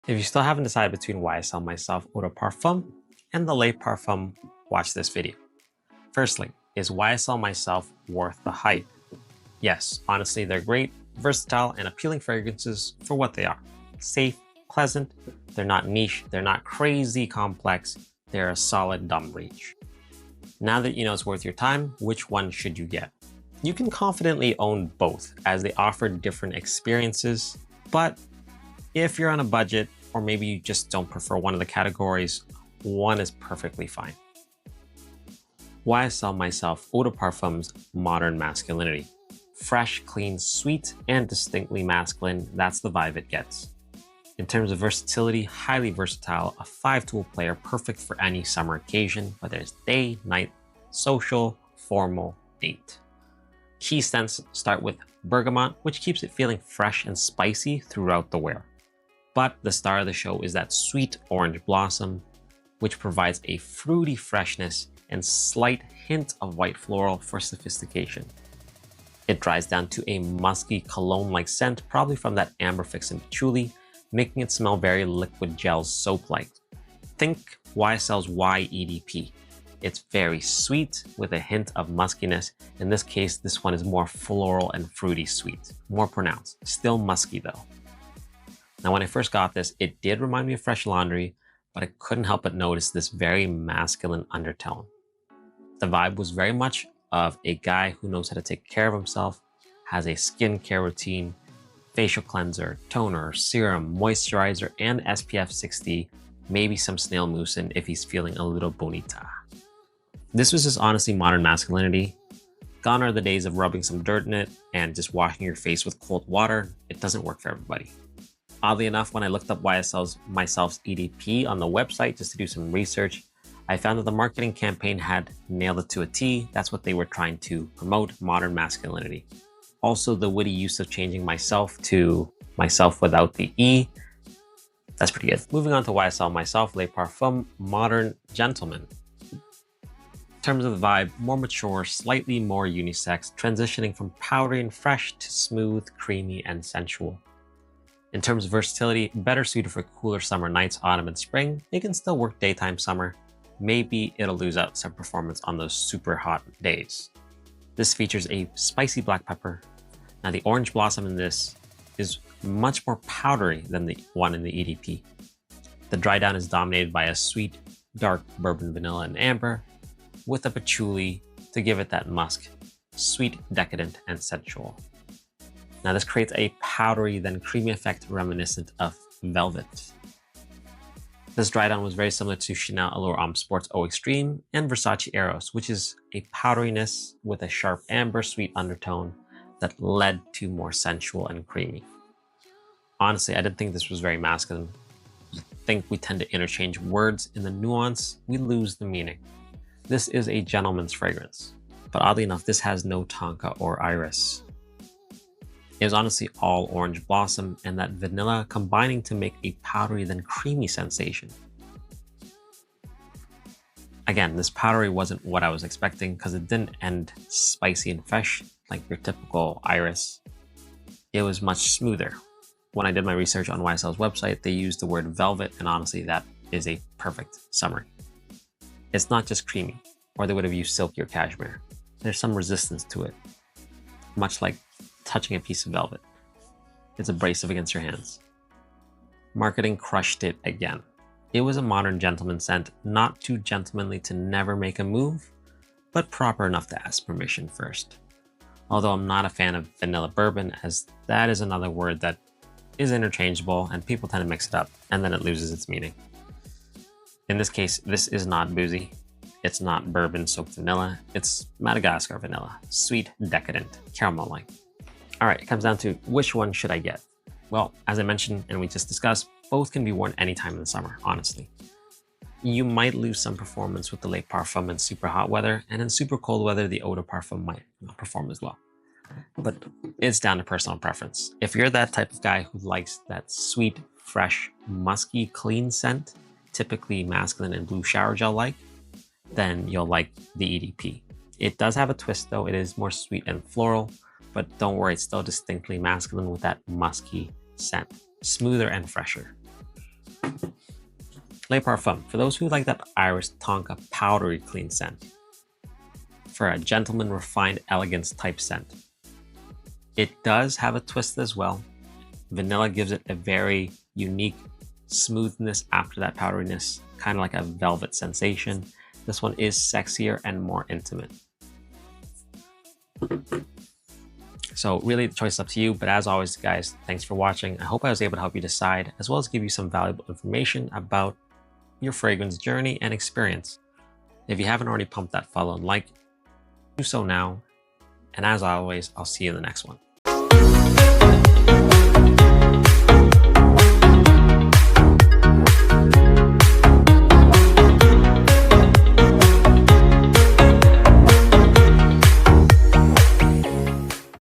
If you still haven't decided between YSL Mysf Eau De Parfum and the Le Parfum, watch this video. Firstly, is YSL Mysf worth the hype? Yes, honestly, they're great, versatile, and appealing fragrances for what they are. Safe, pleasant, they're not niche, they're not crazy complex, they're a solid dumb reach. Now that you know it's worth your time, which one should you get? You can confidently own both as they offer different experiences, but if you're on a budget, or maybe you just don't prefer one of the categories, one is perfectly fine. YSL Mysf Eau De Parfum's modern masculinity. Fresh, clean, sweet, and distinctly masculine, that's the vibe it gets. In terms of versatility, highly versatile, a 5-tool player perfect for any summer occasion, whether it's day, night, social, formal, date. Key scents start with bergamot, which keeps it feeling fresh and spicy throughout the wear. But the star of the show is that sweet orange blossom, which provides a fruity freshness and slight hint of white floral for sophistication. It dries down to a musky cologne-like scent, probably from that amber fix and patchouli, making it smell very liquid gel soap-like. Think YSL's YEDP. It's very sweet with a hint of muskiness. In this case, this one is more floral and fruity sweet, more pronounced, still musky though. Now, when I first got this, it did remind me of Fresh Laundry, but I couldn't help but notice this very masculine undertone. The vibe was very much of a guy who knows how to take care of himself, has a skincare routine, facial cleanser, toner, serum, moisturizer, and SPF 60, maybe some snail mucin if he's feeling a little bonita. This was just honestly modern masculinity. Gone are the days of rubbing some dirt in it and just washing your face with cold water. It doesn't work for everybody. Oddly enough, when I looked up YSL's Mysf's EDP on the website just to do some research, I found that the marketing campaign had nailed it to a T. That's what they were trying to promote, modern masculinity. Also, the witty use of changing myself to myself without the E, that's pretty good. Moving on to YSL Mysf Le Parfum, modern gentleman. In terms of the vibe, more mature, slightly more unisex, transitioning from powdery and fresh to smooth, creamy, and sensual. In terms of versatility, better suited for cooler summer nights, autumn and spring. It can still work daytime, summer. Maybe it'll lose out some performance on those super hot days. This features a spicy black pepper. Now the orange blossom in this is much more powdery than the one in the EDP. The dry down is dominated by a sweet, dark bourbon, vanilla, and amber, with a patchouli to give it that musk, sweet, decadent, and sensual. Now this creates a powdery, then creamy effect reminiscent of velvet. This dry down was very similar to Chanel Allure Homme Sports Eau Extreme and Versace Eros, which is a powderiness with a sharp amber sweet undertone that led to more sensual and creamy. Honestly, I didn't think this was very masculine. I think we tend to interchange words in the nuance, we lose the meaning. This is a gentleman's fragrance, but oddly enough, this has no tonka or iris. It was honestly all orange blossom and that vanilla combining to make a powdery then creamy sensation. Again, this powdery wasn't what I was expecting because it didn't end spicy and fresh like your typical iris. It was much smoother. When I did my research on YSL's website, they used the word velvet, and honestly, that is a perfect summary. It's not just creamy, or they would have used silky or cashmere. There's some resistance to it, much like touching a piece of velvet. It's abrasive against your hands. Marketing crushed it again. It was a modern gentleman scent, not too gentlemanly to never make a move, but proper enough to ask permission first. Although I'm not a fan of vanilla bourbon, as that is another word that is interchangeable and people tend to mix it up and then it loses its meaning. In this case, this is not boozy. It's not bourbon soaked vanilla. It's Madagascar vanilla, sweet, decadent, caramel-like. All right, it comes down to which one should I get? Well, as I mentioned and we just discussed, both can be worn anytime in the summer, honestly. You might lose some performance with the Le Parfum in super hot weather, and in super cold weather, the Eau De Parfum might not perform as well. But it's down to personal preference. If you're that type of guy who likes that sweet, fresh, musky, clean scent, typically masculine and blue shower gel-like, then you'll like the EDP. It does have a twist though. It is more sweet and floral, but don't worry, it's still distinctly masculine with that musky scent, smoother and fresher. Le Parfum, for those who like that Iris Tonka powdery clean scent. For a gentleman refined elegance type scent. It does have a twist as well. Vanilla gives it a very unique smoothness after that powderiness, kind of like a velvet sensation. This one is sexier and more intimate. So really the choice is up to you, but as always guys, thanks for watching. I hope I was able to help you decide, as well as give you some valuable information about your fragrance journey and experience. If you haven't already pumped that follow and like, do so now. And as always, I'll see you in the next one.